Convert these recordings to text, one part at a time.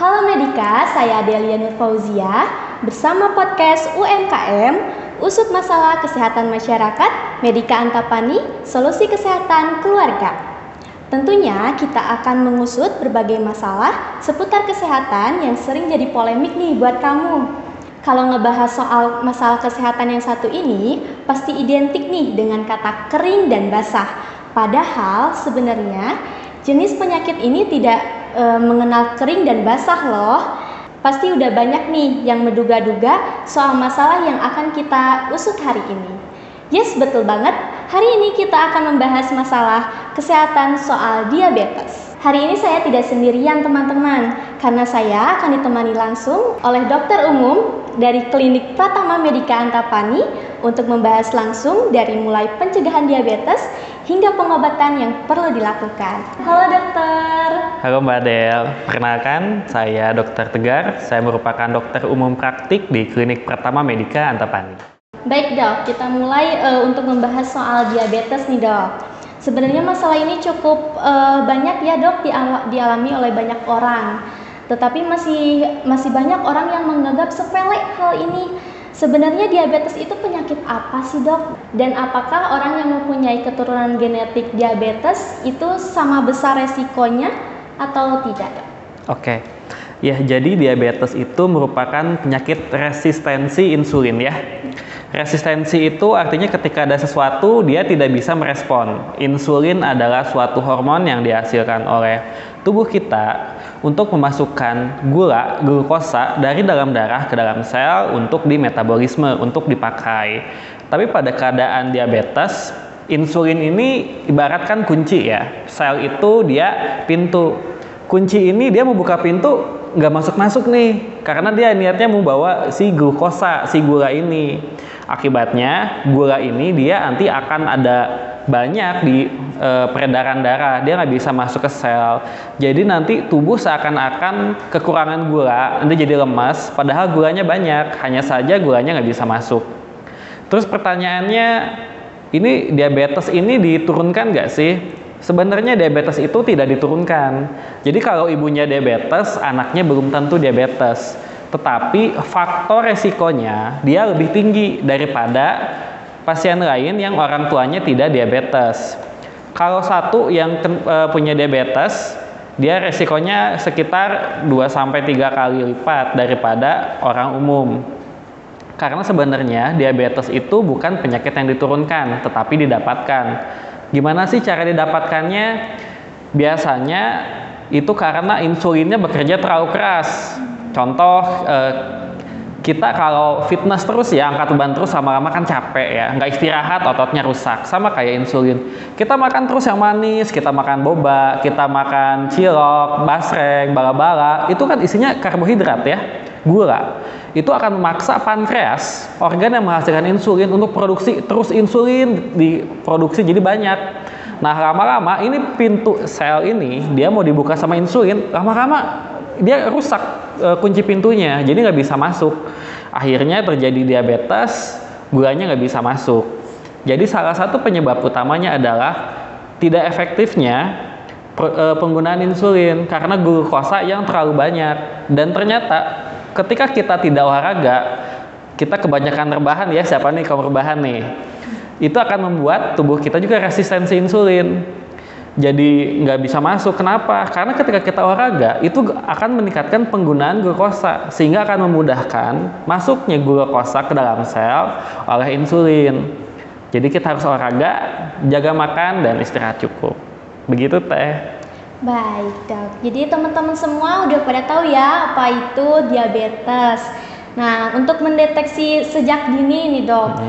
Halo Medika, saya Delia Nur Fauzia bersama podcast UMKM Usut Masalah Kesehatan Masyarakat Medika Antapani, Solusi Kesehatan Keluarga. Tentunya kita akan mengusut berbagai masalah seputar kesehatan yang sering jadi polemik nih buat kamu. Kalau ngebahas soal masalah kesehatan yang satu ini, pasti identik nih dengan kata kering dan basah. Padahal sebenarnya jenis penyakit ini tidak mengenal kering dan basah loh. Pasti udah banyak nih yang menduga-duga soal masalah yang akan kita usut hari ini. Yes, betul banget. Hari ini kita akan membahas masalah kesehatan soal diabetes. Hari ini saya tidak sendirian teman-teman, karena saya akan ditemani langsung oleh dokter umum dari Klinik Pratama Medika Antapani untuk membahas langsung dari mulai pencegahan diabetes hingga pengobatan yang perlu dilakukan. Halo dokter. Halo Mbak Del, perkenalkan saya Dr. Tegar, saya merupakan dokter umum praktik di Klinik Pratama Medika Antapani. Baik dok, kita mulai untuk membahas soal diabetes nih dok. Sebenarnya masalah ini cukup banyak ya dok dialami oleh banyak orang. Tetapi masih banyak orang yang menganggap sepele hal ini. Sebenarnya diabetes itu penyakit apa sih dok? Dan apakah orang yang mempunyai keturunan genetik diabetes itu sama besar resikonya atau tidak dok? Oke, ya jadi diabetes itu merupakan penyakit resistensi insulin ya. Resistensi itu artinya ketika ada sesuatu dia tidak bisa merespon. Insulin adalah suatu hormon yang dihasilkan oleh tubuh kita untuk memasukkan glukosa dari dalam darah ke dalam sel untuk dimetabolisme, untuk dipakai. Tapi pada keadaan diabetes, insulin ini ibaratkan kunci ya. Sel itu dia pintu. Kunci ini dia mau buka pintu nggak masuk-masuk nih, karena dia niatnya mau bawa si glukosa, si gula ini. Akibatnya gula ini dia nanti akan ada banyak di peredaran darah, dia nggak bisa masuk ke sel. Jadi nanti tubuh seakan-akan kekurangan gula, nanti jadi lemas, padahal gulanya banyak, hanya saja gulanya nggak bisa masuk. Terus pertanyaannya, ini diabetes ini diturunkan nggak sih? Sebenarnya diabetes itu tidak diturunkan. Jadi kalau ibunya diabetes, anaknya belum tentu diabetes. Tetapi faktor resikonya dia lebih tinggi daripada pasien lain yang orang tuanya tidak diabetes. Kalau satu yang punya diabetes, dia resikonya sekitar 2-3 kali lipat daripada orang umum. Karena sebenarnya diabetes itu bukan penyakit yang diturunkan, tetapi didapatkan. Gimana sih cara didapatkannya? Biasanya itu karena insulinnya bekerja terlalu keras. Contoh, kita kalau fitness terus ya, angkat beban terus, lama-lama kan capek ya, nggak istirahat, ototnya rusak. Sama kayak insulin. Kita makan terus yang manis, kita makan boba, kita makan cilok, basreng, bala-bala, itu kan isinya karbohidrat ya, gula. Itu akan memaksa pankreas, organ yang menghasilkan insulin, untuk produksi terus insulin, diproduksi jadi banyak. Nah lama-lama ini pintu sel ini, dia mau dibuka sama insulin, lama-lama dia rusak kunci pintunya, jadi nggak bisa masuk. Akhirnya terjadi diabetes, gulanya nggak bisa masuk. Jadi salah satu penyebab utamanya adalah tidak efektifnya penggunaan insulin karena glukosa yang terlalu banyak. Dan ternyata ketika kita tidak olahraga, kita kebanyakan rebahan ya, siapa nih kalau rebahan nih, itu akan membuat tubuh kita juga resistensi insulin. Jadi nggak bisa masuk. Kenapa? Karena ketika kita olahraga itu akan meningkatkan penggunaan glukosa, sehingga akan memudahkan masuknya glukosa ke dalam sel oleh insulin. Jadi kita harus olahraga, jaga makan, dan istirahat cukup. Begitu teh. Baik dok, jadi teman-teman semua udah pada tahu ya apa itu diabetes. Nah, untuk mendeteksi sejak dini nih dok,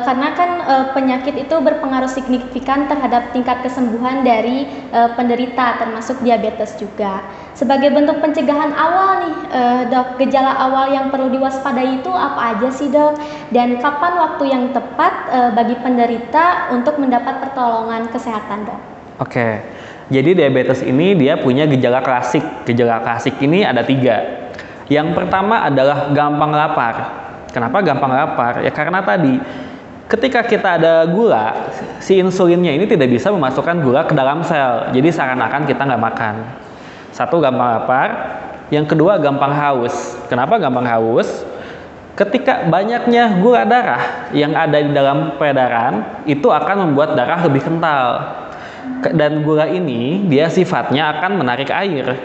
karena kan penyakit itu berpengaruh signifikan terhadap tingkat kesembuhan dari penderita, termasuk diabetes juga. Sebagai bentuk pencegahan awal nih dok, gejala awal yang perlu diwaspadai itu apa aja sih dok? Dan kapan waktu yang tepat bagi penderita untuk mendapat pertolongan kesehatan dok? Oke, jadi diabetes ini dia punya gejala klasik. Gejala klasik ini ada 3. Yang pertama adalah gampang lapar. Kenapa gampang lapar? Ya karena tadi ketika kita ada gula, si insulinnya ini tidak bisa memasukkan gula ke dalam sel. Jadi seakan-akan kita nggak makan. Satu, gampang lapar. Yang kedua, gampang haus. Kenapa gampang haus? Ketika banyaknya gula darah yang ada di dalam peredaran, itu akan membuat darah lebih kental. Dan gula ini, dia sifatnya akan menarik air.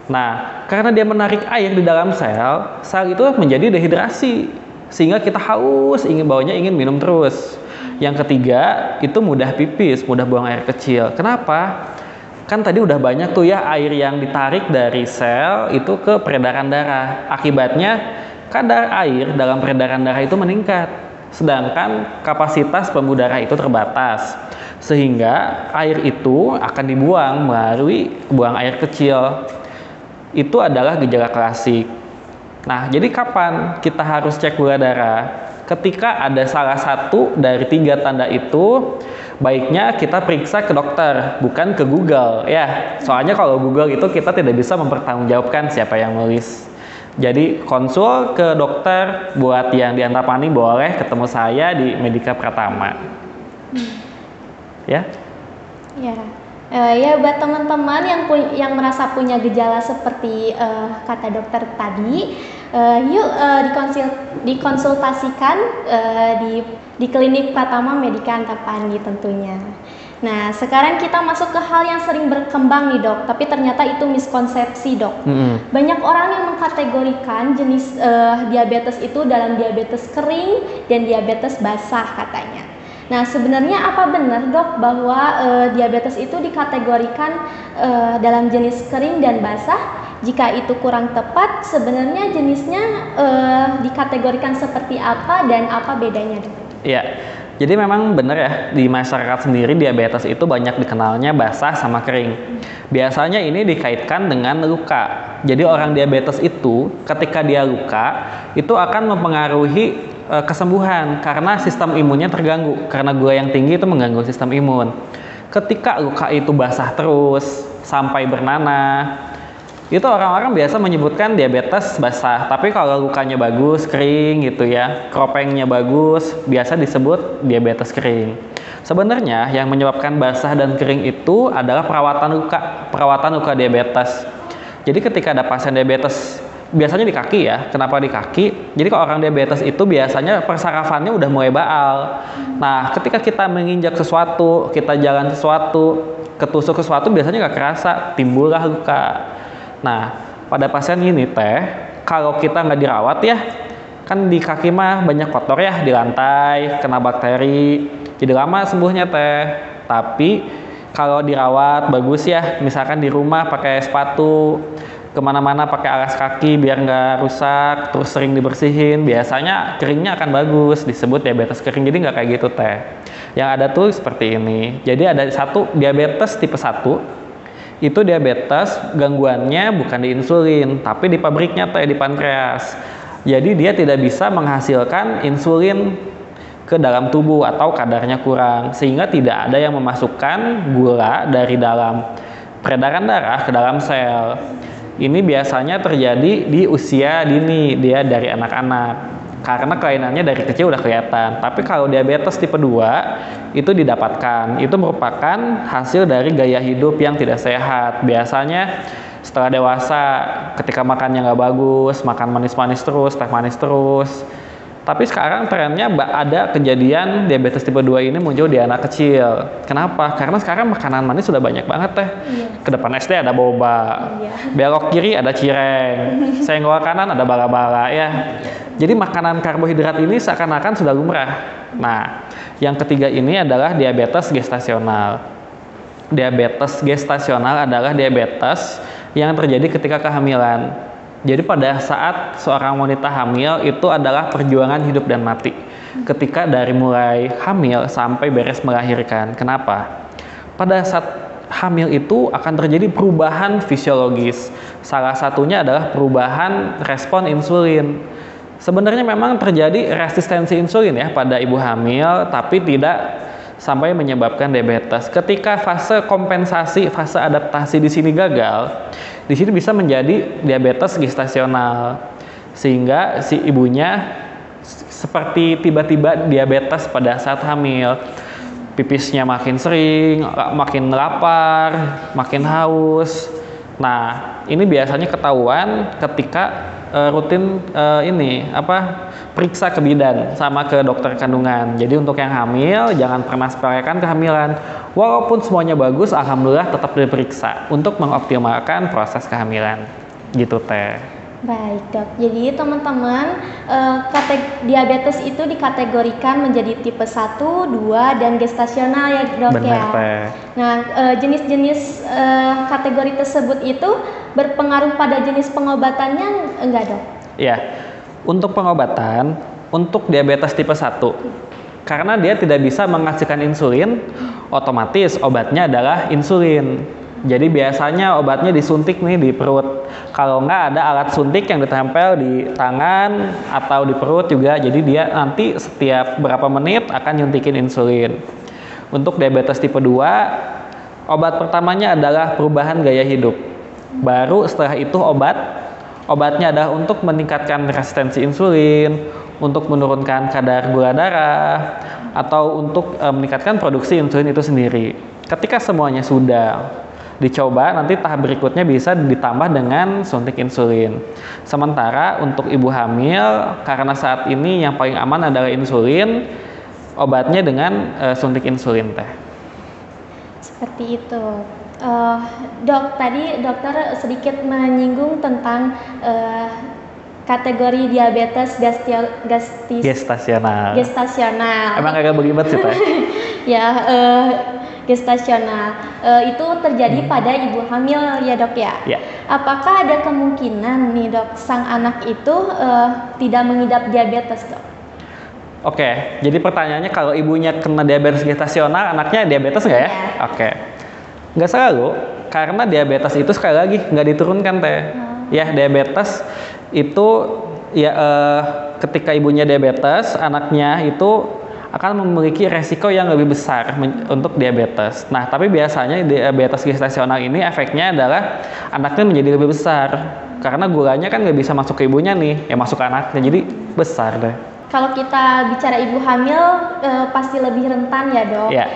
Nah, karena dia menarik air di dalam sel, sel itu menjadi dehidrasi. Sehingga kita haus, ingin minum terus. Yang ketiga, itu mudah pipis, mudah buang air kecil. Kenapa? Kan tadi udah banyak tuh ya air yang ditarik dari sel itu ke peredaran darah. Akibatnya kadar air dalam peredaran darah itu meningkat. Sedangkan kapasitas pembuluh darah itu terbatas. Sehingga air itu akan dibuang melalui buang air kecil. Itu adalah gejala klasik. Nah, jadi kapan kita harus cek gula darah? Ketika ada salah satu dari 3 tanda itu, baiknya kita periksa ke dokter, bukan ke Google ya. Soalnya kalau Google itu kita tidak bisa mempertanggungjawabkan siapa yang nulis. Jadi konsul ke dokter. Buat yang di Antapani boleh ketemu saya di Medika Pratama. Ya. Ya. Ya buat teman-teman yang merasa punya gejala seperti kata dokter tadi, yuk dikonsultasikan di klinik Pratama Medika Antapani tentunya. Nah, sekarang kita masuk ke hal yang sering berkembang nih dok, tapi ternyata itu miskonsepsi dok. Banyak orang yang mengkategorikan jenis diabetes itu dalam diabetes kering dan diabetes basah katanya. Nah, sebenarnya apa benar dok bahwa diabetes itu dikategorikan dalam jenis kering dan basah? Jika itu kurang tepat, sebenarnya jenisnya dikategorikan seperti apa dan apa bedanya dok? Iya, jadi memang benar ya, di masyarakat sendiri diabetes itu banyak dikenalnya basah sama kering. Biasanya ini dikaitkan dengan luka. Jadi orang diabetes itu ketika dia luka, itu akan mempengaruhi kesembuhan karena sistem imunnya terganggu. Karena gula yang tinggi itu mengganggu sistem imun. Ketika luka itu basah terus sampai bernanah, itu orang-orang biasa menyebutkan diabetes basah. Tapi kalau lukanya bagus, kering gitu ya, kropengnya bagus, biasa disebut diabetes kering. Sebenarnya yang menyebabkan basah dan kering itu adalah perawatan luka diabetes. Jadi ketika ada pasien diabetes, biasanya di kaki ya. Kenapa di kaki? Jadi kalau orang diabetes itu biasanya persarafannya udah mulai baal. Nah, ketika kita menginjak sesuatu, kita jalan sesuatu, ketusuk sesuatu, biasanya nggak kerasa, timbullah luka. Nah, pada pasien ini teh, kalau kita nggak dirawat ya, kan di kaki mah banyak kotor ya, di lantai, kena bakteri, jadi lama sembuhnya teh. Tapi kalau dirawat bagus ya, misalkan di rumah pakai sepatu, kemana-mana pakai alas kaki biar nggak rusak, terus sering dibersihin, biasanya keringnya akan bagus, disebut diabetes kering. Jadi nggak kayak gitu teh. Yang ada tuh seperti ini. Jadi ada satu diabetes tipe 1. Itu diabetes gangguannya bukan di insulin, tapi di pabriknya teh, di pankreas. Jadi dia tidak bisa menghasilkan insulin ke dalam tubuh atau kadarnya kurang, sehingga tidak ada yang memasukkan gula dari dalam peredaran darah ke dalam sel. Ini biasanya terjadi di usia dini, dia dari anak-anak. Karena kelainannya dari kecil udah kelihatan. Tapi kalau diabetes tipe 2 itu didapatkan. Itu merupakan hasil dari gaya hidup yang tidak sehat. Biasanya setelah dewasa, ketika makannya nggak bagus, makan manis-manis terus, teh manis terus. Tapi sekarang trennya ada kejadian diabetes tipe 2 ini muncul di anak kecil. Kenapa? Karena sekarang makanan manis sudah banyak banget teh. Ke depan SD ada boba, belok kiri ada cireng, senggol kanan ada bala-bala ya. Jadi makanan karbohidrat ini seakan-akan sudah lumrah. Nah, yang ketiga ini adalah diabetes gestasional. Diabetes gestasional adalah diabetes yang terjadi ketika kehamilan. Jadi pada saat seorang wanita hamil itu adalah perjuangan hidup dan mati. Ketika dari mulai hamil sampai beres melahirkan. Kenapa? Pada saat hamil itu akan terjadi perubahan fisiologis. Salah satunya adalah perubahan respon insulin. Sebenarnya memang terjadi resistensi insulin ya pada ibu hamil, tapi tidak sampai menyebabkan diabetes. Ketika fase kompensasi, fase adaptasi di sini gagal, di sini bisa menjadi diabetes gestasional, sehingga si ibunya seperti tiba-tiba diabetes pada saat hamil. Pipisnya makin sering, makin lapar, makin haus. Nah, ini biasanya ketahuan ketika rutin periksa ke bidan sama ke dokter kandungan. Jadi untuk yang hamil jangan pernah sepelekan kehamilan. Walaupun semuanya bagus, alhamdulillah tetap diperiksa untuk mengoptimalkan proses kehamilan. Gitu Teh. Baik dok, jadi teman-teman diabetes itu dikategorikan menjadi tipe 1, 2, dan gestasional ya dok. Benar, ya. Teh. Nah jenis-jenis kategori tersebut itu berpengaruh pada jenis pengobatannya enggak dok? Ya, untuk pengobatan, untuk diabetes tipe 1, karena dia tidak bisa menghasilkan insulin, otomatis obatnya adalah insulin. Jadi biasanya obatnya disuntik nih di perut. Kalau nggak ada alat suntik yang ditempel di tangan atau di perut juga, jadi dia nanti setiap berapa menit akan nyuntikin insulin. Untuk diabetes tipe 2, obat pertamanya adalah perubahan gaya hidup. Baru setelah itu obatnya adalah untuk meningkatkan resistensi insulin, untuk menurunkan kadar gula darah, atau untuk meningkatkan produksi insulin itu sendiri. Ketika semuanya sudah dicoba, nanti tahap berikutnya bisa ditambah dengan suntik insulin. Sementara untuk ibu hamil, karena saat ini yang paling aman adalah insulin, obatnya dengan suntik insulin Teh. Seperti itu. Dok, tadi dokter sedikit menyinggung tentang kategori diabetes Gestasional. Emang agak begibet sih Teh? Ya, gestasional itu terjadi pada ibu hamil ya dok ya? Ya. Apakah ada kemungkinan nih dok sang anak itu tidak mengidap diabetes dok? Oke, jadi pertanyaannya kalau ibunya kena diabetes gestasional, anaknya diabetes nggak ya? Ya. Oke, nggak selalu, karena diabetes itu sekali lagi nggak diturunkan Teh. Ya, diabetes itu ya ketika ibunya diabetes, anaknya itu akan memiliki resiko yang lebih besar untuk diabetes. Nah, tapi biasanya diabetes gestasional ini efeknya adalah anaknya menjadi lebih besar. Karena gulanya kan nggak bisa masuk ke ibunya nih, ya masuk ke anaknya, jadi besar deh. Kalau kita bicara ibu hamil, pasti lebih rentan ya dok. Ya.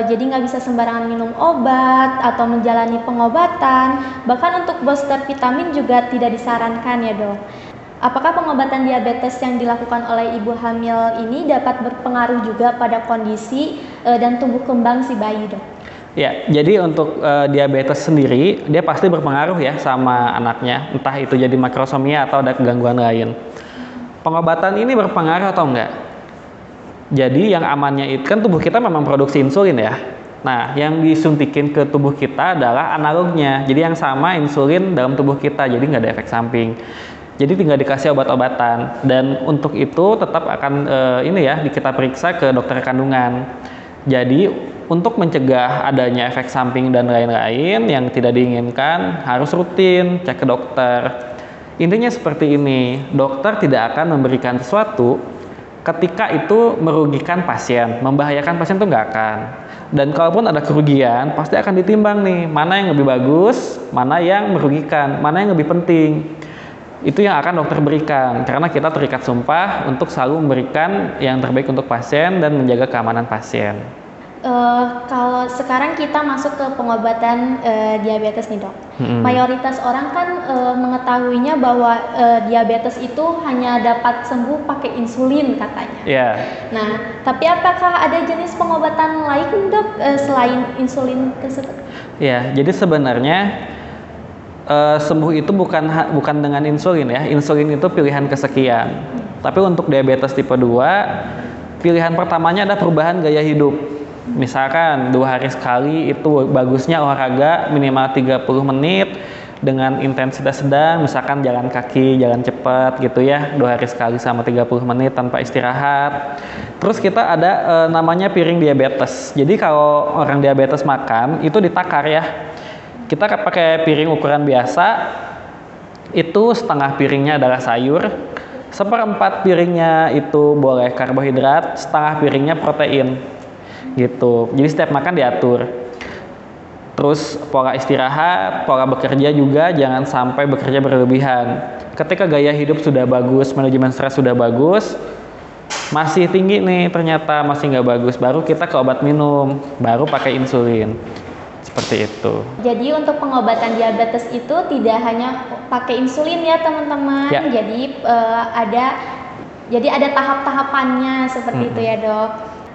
Jadi nggak bisa sembarangan minum obat atau menjalani pengobatan. Bahkan untuk booster vitamin juga tidak disarankan ya dok. Apakah pengobatan diabetes yang dilakukan oleh ibu hamil ini dapat berpengaruh juga pada kondisi dan tumbuh kembang si bayi dok? Ya, jadi untuk diabetes sendiri, dia pasti berpengaruh ya sama anaknya. Entah itu jadi makrosomia atau ada gangguan lain. Pengobatan ini berpengaruh atau enggak? Jadi yang amannya itu kan tubuh kita memang produksi insulin ya. Nah, yang disuntikin ke tubuh kita adalah analognya. Jadi yang sama insulin dalam tubuh kita, jadi nggak ada efek samping. Jadi tinggal dikasih obat-obatan, dan untuk itu tetap akan kita periksa ke dokter kandungan. Jadi untuk mencegah adanya efek samping dan lain-lain yang tidak diinginkan, harus rutin cek ke dokter. Intinya seperti ini, dokter tidak akan memberikan sesuatu ketika itu merugikan pasien, membahayakan pasien itu nggak akan. Dan kalaupun ada kerugian, pasti akan ditimbang nih, mana yang lebih bagus, mana yang merugikan, mana yang lebih penting. Itu yang akan dokter berikan, karena kita terikat sumpah untuk selalu memberikan yang terbaik untuk pasien dan menjaga keamanan pasien. Kalau sekarang kita masuk ke pengobatan diabetes nih dok, mayoritas orang kan mengetahuinya bahwa diabetes itu hanya dapat sembuh pakai insulin katanya. Yeah. Nah, tapi apakah ada jenis pengobatan lain dok selain insulin tersebut? Ya, jadi sebenarnya sembuh itu bukan dengan insulin ya. Insulin itu pilihan kesekian. Tapi untuk diabetes tipe 2, pilihan pertamanya ada perubahan gaya hidup. Misalkan 2 hari sekali itu bagusnya olahraga minimal 30 menit dengan intensitas sedang, misalkan jalan kaki, jalan cepat gitu ya, 2 hari sekali sama 30 menit tanpa istirahat. Terus kita ada namanya piring diabetes. Jadi kalau orang diabetes makan itu ditakar ya. Kita pakai piring ukuran biasa, itu setengah piringnya adalah sayur, 1/4 piringnya itu boleh karbohidrat, setengah piringnya protein, gitu. Jadi setiap makan diatur. Terus pola istirahat, pola bekerja juga jangan sampai bekerja berlebihan. Ketika gaya hidup sudah bagus, manajemen stres sudah bagus, masih tinggi nih ternyata masih nggak bagus, baru kita ke obat minum, baru pakai insulin. seperti itu. Jadi untuk pengobatan diabetes itu tidak hanya pakai insulin ya teman-teman. Ya. Jadi ada tahap-tahapannya seperti itu ya dok.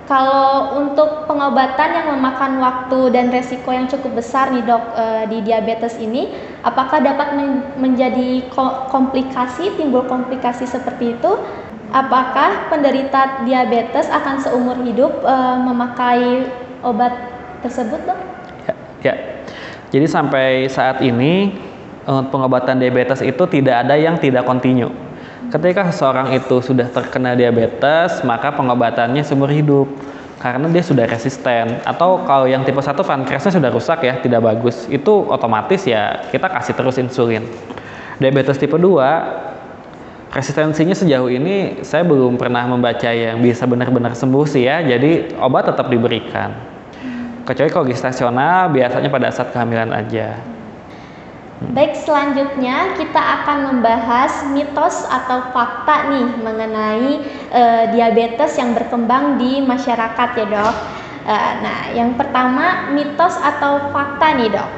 Kalau untuk pengobatan yang memakan waktu dan resiko yang cukup besar nih dok di diabetes ini, apakah dapat menjadi timbul komplikasi seperti itu? Apakah penderita diabetes akan seumur hidup memakai obat tersebut dok? Ya. Jadi sampai saat ini pengobatan diabetes itu tidak ada yang tidak kontinu. Ketika seseorang itu sudah terkena diabetes, maka pengobatannya seumur hidup karena dia sudah resisten. Atau kalau yang tipe 1 pankreasnya sudah rusak ya, tidak bagus, itu otomatis ya kita kasih terus insulin. Diabetes tipe 2, resistensinya sejauh ini saya belum pernah membaca yang bisa benar-benar sembuh sih ya, jadi obat tetap diberikan. Kecuali kalau gestasional biasanya pada saat kehamilan aja. Baik, selanjutnya kita akan membahas mitos atau fakta nih mengenai diabetes yang berkembang di masyarakat ya dok. Nah, yang pertama mitos atau fakta nih dok.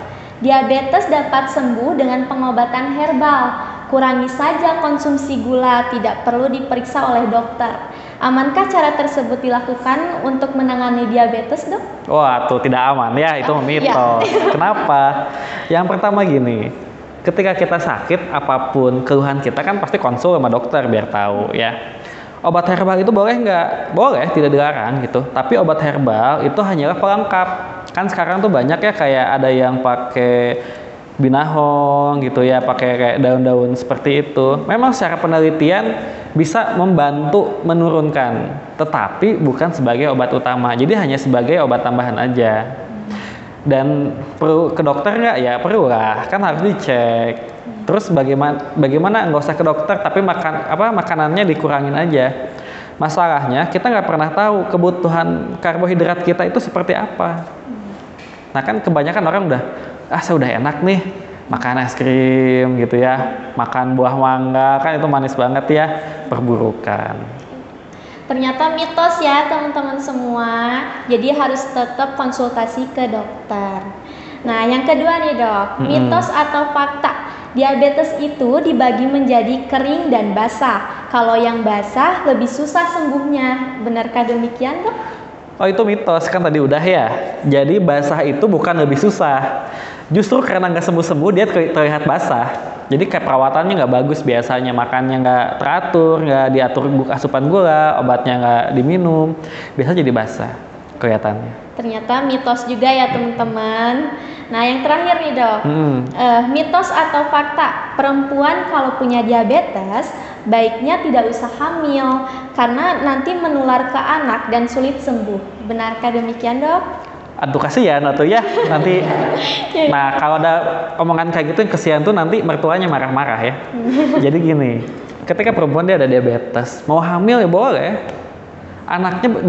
Diabetes dapat sembuh dengan pengobatan herbal. Kurangi saja konsumsi gula, tidak perlu diperiksa oleh dokter. Amankah cara tersebut dilakukan untuk menangani diabetes, dok? Wah, tuh tidak aman ya, itu mitos. Kenapa? Yang pertama gini, ketika kita sakit, apapun keluhan kita kan pasti konsul sama dokter biar tahu ya. Obat herbal itu boleh nggak? Boleh, tidak dilarang gitu. Tapi obat herbal itu hanyalah pelengkap. Kan sekarang tuh banyak ya kayak ada yang pakai binahong gitu ya, pakai kayak daun-daun seperti itu. Memang secara penelitian bisa membantu menurunkan, tetapi bukan sebagai obat utama. Jadi hanya sebagai obat tambahan aja. Dan perlu ke dokter nggak? Ya perlu lah, kan harus dicek. Terus bagaimana nggak usah ke dokter, tapi makanannya dikurangin aja. Masalahnya kita nggak pernah tahu kebutuhan karbohidrat kita itu seperti apa. Nah kan kebanyakan orang saya udah enak nih makan es krim gitu ya, makan buah mangga, kan itu manis banget ya, perburukan. Ternyata mitos ya teman-teman semua, jadi harus tetap konsultasi ke dokter. Nah yang kedua nih dok, mitos atau fakta, diabetes itu dibagi menjadi kering dan basah. Kalau yang basah lebih susah sembuhnya, benarkah demikian dok? Oh itu mitos, kan tadi udah ya. Jadi basah itu bukan lebih susah, justru karena nggak sembuh-sembuh dia terlihat basah. Jadi kayak perawatannya nggak bagus biasanya, makannya nggak teratur, nggak diatur asupan gula, obatnya nggak diminum, biasa jadi basah kelihatannya. Ternyata mitos juga ya teman-teman. Nah yang terakhir nih dok, mitos atau fakta, perempuan kalau punya diabetes baiknya tidak usah hamil karena nanti menular ke anak dan sulit sembuh. Benarkah demikian dok? Aduh kasihan atau ya nanti. Nah kalau ada omongan kayak gitu yang kasihan tuh nanti mertuanya marah-marah ya. Jadi gini, ketika perempuan dia ada diabetes, mau hamil ya boleh. Anaknya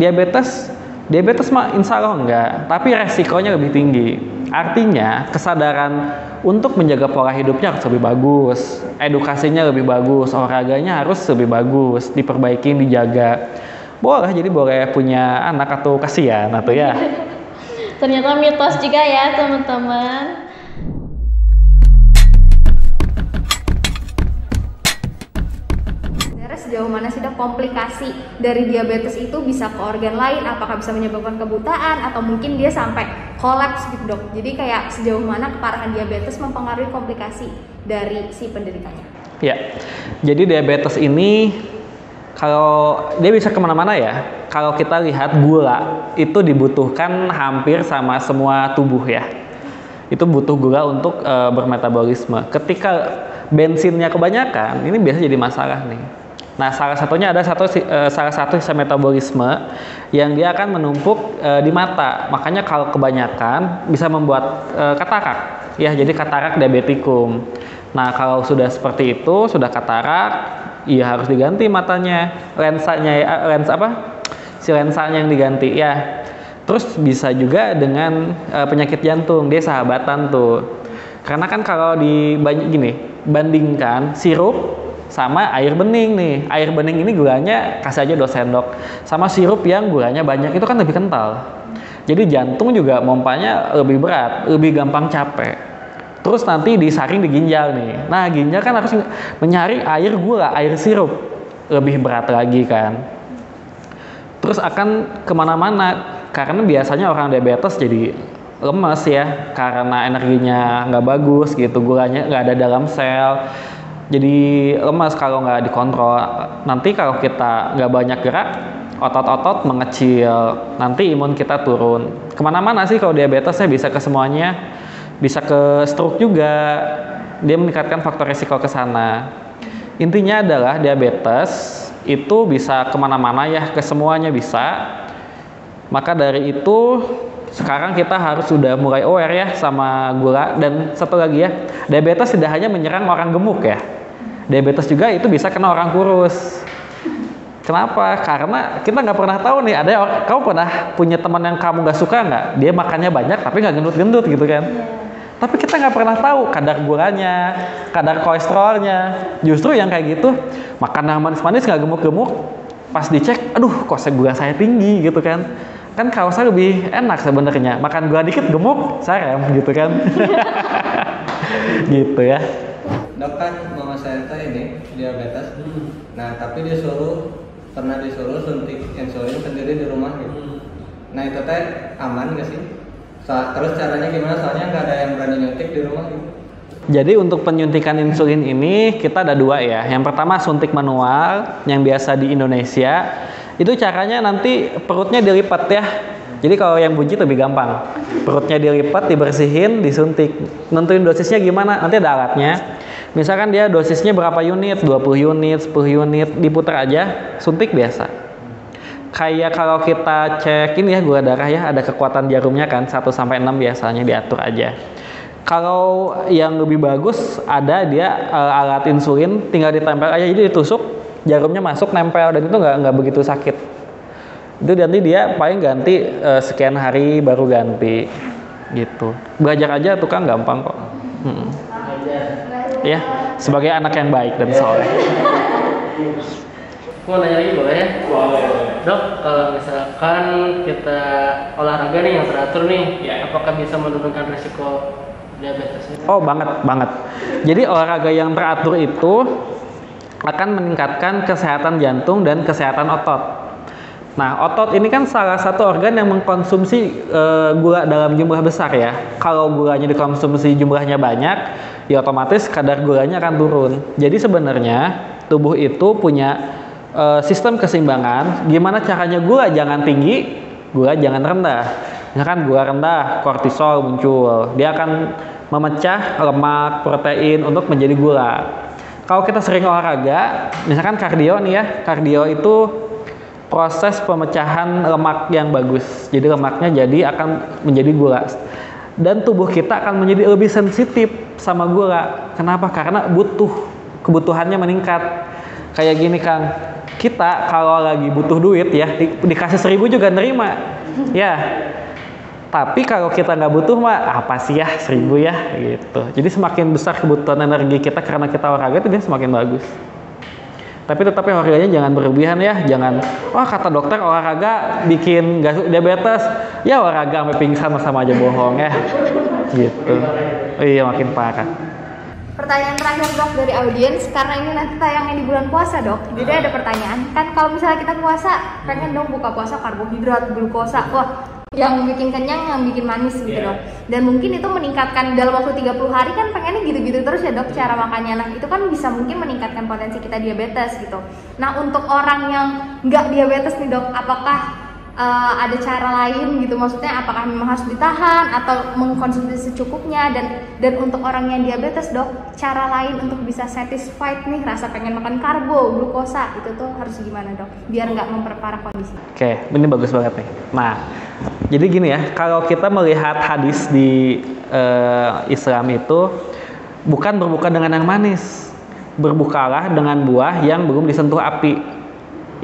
diabetes mah insya Allah enggak, tapi resikonya lebih tinggi. Artinya kesadaran untuk menjaga pola hidupnya harus lebih bagus, edukasinya lebih bagus, olahraganya harus lebih bagus, diperbaiki, dijaga. Boleh, jadi boleh punya anak atau kasihan atau ya. Ternyata mitos juga ya teman-teman. Sejauh mana sih dok komplikasi dari diabetes itu bisa ke organ lain? Apakah bisa menyebabkan kebutaan atau mungkin dia sampai kolaps gitu dok? Jadi kayak sejauh mana keparahan diabetes mempengaruhi komplikasi dari si penderitanya? Ya, jadi diabetes ini kalau dia bisa kemana-mana ya. Kalau kita lihat gula itu dibutuhkan hampir sama semua tubuh ya. Itu butuh gula untuk bermetabolisme. Ketika bensinnya kebanyakan, ini biasa jadi masalah nih. Nah, salah satunya ada salah satu sisa metabolisme yang dia akan menumpuk di mata. Makanya kalau kebanyakan bisa membuat katarak. Ya, jadi katarak diabetikum. Nah, kalau sudah seperti itu, sudah katarak, ya harus diganti matanya, lensanya yang diganti ya. Terus bisa juga dengan penyakit jantung, dia sahabatan tuh. Karena kan kalau bandingkan sirup sama air bening nih. Air bening ini gulanya kasih aja 2 sendok. Sama sirup yang gulanya banyak itu kan lebih kental. Jadi jantung juga mompanya lebih berat, lebih gampang capek. Terus nanti disaring di ginjal nih. Nah, ginjal kan harus menyaring air gula, air sirup. Lebih berat lagi kan. Terus akan kemana-mana. Karena biasanya orang diabetes jadi lemes ya. Karena energinya nggak bagus gitu, gulanya nggak ada dalam sel. Jadi lemas kalau nggak dikontrol. Nanti kalau kita nggak banyak gerak, otot-otot mengecil, nanti imun kita turun. Kemana-mana sih kalau diabetes ya, bisa ke semuanya, bisa ke stroke juga, dia meningkatkan faktor risiko ke sana. Intinya adalah diabetes itu bisa kemana-mana ya, ke semuanya bisa. Maka dari itu sekarang kita harus sudah mulai aware ya sama gula. Dan satu lagi ya, diabetes tidak hanya menyerang orang gemuk ya, diabetes juga itu bisa kena orang kurus. Kenapa? Karena kita nggak pernah tahu nih, kamu pernah punya teman yang kamu nggak suka nggak? Dia makannya banyak tapi nggak gendut-gendut gitu kan? Tapi kita nggak pernah tahu kadar gulanya, kadar kolesterolnya. Justru yang kayak gitu, makan yang manis-manis nggak gemuk-gemuk, pas dicek, aduh kok gula saya tinggi gitu kan? Kan kalau saya lebih enak sebenarnya, makan gula dikit gemuk, sarem gitu kan? Gitu ya. Dok, kan mama saya tuh ini diabetes. Nah, tapi pernah disuruh suntik insulin sendiri di rumah gitu. Nah, itu teh aman nggak sih? Terus caranya gimana? Soalnya nggak ada yang berani nyuntik di rumah gitu. Jadi untuk penyuntikan insulin ini kita ada dua ya. Yang pertama suntik manual yang biasa di Indonesia. Itu caranya nanti perutnya dilipat ya. Jadi kalau yang buncit lebih gampang. Perutnya dilipat, dibersihin, disuntik. Nentuin dosisnya gimana? Nanti ada alatnya. Misalkan dia dosisnya berapa unit, 20 unit, 10 unit, diputar aja, suntik biasa. Kayak kalau kita cek ini ya gula darah ya, ada kekuatan jarumnya kan, 1-6 biasanya diatur aja. Kalau yang lebih bagus ada dia alat insulin, tinggal ditempel aja, jadi ditusuk, jarumnya masuk, nempel, dan itu nggak begitu sakit. Itu nanti dia paling ganti sekian hari baru ganti gitu. Belajar aja tuh kan gampang kok. Ya, sebagai anak yang baik dan soleh. Mau nanya lagi boleh ya? Boleh. Dok, kalau misalkan kita olahraga nih yang teratur nih, apakah bisa menurunkan risiko diabetes? Oh, banget. Jadi olahraga yang teratur itu akan meningkatkan kesehatan jantung dan kesehatan otot. Nah, otot ini kan salah satu organ yang mengkonsumsi gula dalam jumlah besar ya. Kalau gulanya dikonsumsi jumlahnya banyak, ya otomatis kadar gulanya akan turun. Jadi sebenarnya tubuh itu punya sistem keseimbangan. Gimana caranya gula jangan tinggi, gula jangan rendah. Misalkan gula rendah, kortisol muncul. Dia akan memecah lemak, protein untuk menjadi gula. Kalau kita sering olahraga, misalkan kardio nih ya, kardio itu proses pemecahan lemak yang bagus. Jadi lemaknya akan menjadi gula. Dan tubuh kita akan menjadi lebih sensitif sama gula. Kenapa? Karena kebutuhannya meningkat. Kayak gini Kang, kita kalau lagi butuh duit ya, dikasih 1.000 juga nerima. Ya. Tapi kalau kita nggak butuh mah apa sih ya 1.000 ya gitu. Jadi semakin besar kebutuhan energi kita karena kita olahraga itu dia semakin bagus. Tapi tetap olahraganya jangan berlebihan ya, jangan kata dokter olahraga bikin gak diabetes, ya olahraga sampai pingsan sama aja bohong ya, gitu. Iya makin parah. Pertanyaan terakhir dok dari audiens, karena ini nanti tayangnya di bulan puasa dok, jadi ada pertanyaan, kan kalau misalnya kita puasa, pengen dong buka puasa karbohidrat, glukosa, yang bikin kenyang, yang bikin manis gitu dok. Dan mungkin itu meningkatkan dalam waktu 30 hari kan pengennya gitu-gitu terus ya dok cara makannya. Nah itu kan bisa mungkin meningkatkan potensi kita diabetes gitu. Nah untuk orang yang nggak diabetes nih dok, apakah ada cara lain gitu? Maksudnya apakah memang harus ditahan atau mengkonsumsi secukupnya? Dan untuk orang yang diabetes dok, cara lain untuk bisa satisfied nih rasa pengen makan karbo, glukosa itu tuh harus gimana dok? Biar nggak memperparah kondisi. Oke, ini bagus banget nih. Nah, jadi gini ya, kalau kita melihat hadis di Islam itu bukan berbuka dengan yang manis, berbukalah dengan buah yang belum disentuh api.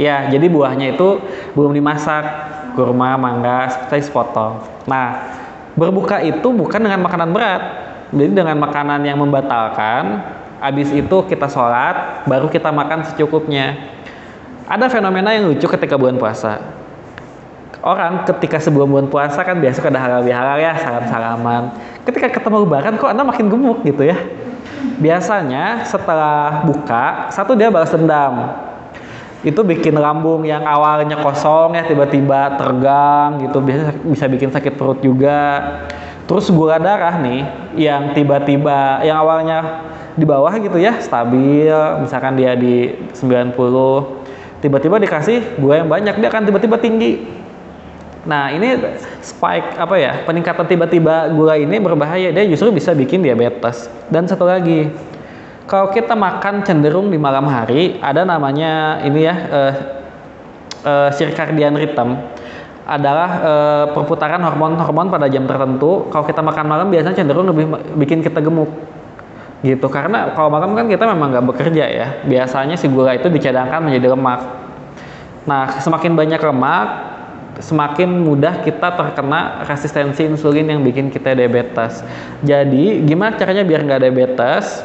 Ya, jadi buahnya itu belum dimasak, kurma, mangga, seperti sepotong. Nah, berbuka itu bukan dengan makanan berat, jadi dengan makanan yang membatalkan. Habis itu kita sholat, baru kita makan secukupnya. Ada fenomena yang lucu ketika bulan puasa. Orang ketika sebelum bulan puasa kan biasa ada halal-bihalal ya, salam-salaman. Ketika ketemu lebaran kok Anda makin gemuk gitu ya. Biasanya setelah buka, satu dia balas dendam. Itu bikin lambung yang awalnya kosong ya tiba-tiba tegang gitu, bisa bikin sakit perut juga. Terus gula darah nih yang tiba-tiba yang awalnya di bawah gitu ya, stabil, misalkan dia di 90, tiba-tiba dikasih gula yang banyak, dia akan tiba-tiba tinggi. Nah, ini spike peningkatan tiba-tiba gula ini berbahaya, dia justru bisa bikin diabetes. Dan satu lagi, kalau kita makan cenderung di malam hari, ada namanya ini ya circadian rhythm, adalah perputaran hormon-hormon pada jam tertentu. Kalau kita makan malam biasanya cenderung lebih bikin kita gemuk gitu, karena kalau malam kan kita memang nggak bekerja ya, biasanya si gula itu dicadangkan menjadi lemak. Nah, semakin banyak lemak, semakin mudah kita terkena resistensi insulin yang bikin kita diabetes. Jadi gimana caranya biar nggak diabetes?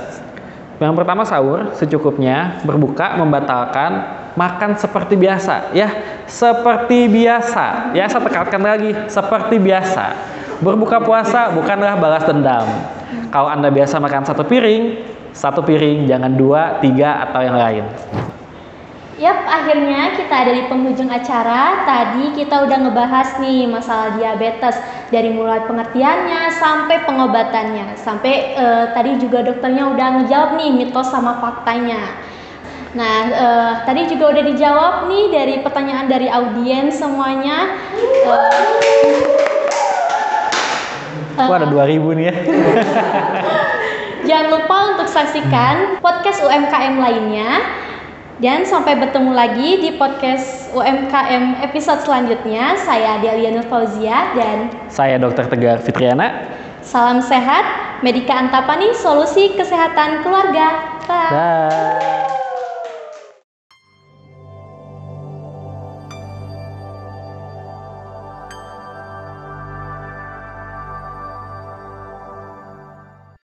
Yang pertama, sahur secukupnya, berbuka membatalkan, makan seperti biasa ya, seperti biasa ya, saya tekankan lagi, seperti biasa. Berbuka puasa bukanlah balas dendam. Kalau Anda biasa makan satu piring, jangan 2, 3 atau yang lain. Yap, akhirnya kita ada di penghujung acara. Tadi kita udah ngebahas nih masalah diabetes, dari mulai pengertiannya sampai pengobatannya, sampai tadi juga dokternya udah ngejawab nih mitos sama faktanya. Nah, tadi juga udah dijawab nih dari pertanyaan dari audiens semuanya. Wah, ada 2000 nih ya. Jangan lupa untuk saksikan podcast UMKM lainnya. Dan sampai bertemu lagi di podcast UMKM episode selanjutnya. Saya Delia Nur Fauzia dan saya Dr. Tegar Fitriana. Salam sehat, Medika Antapani, solusi kesehatan keluarga. Bye. Bye.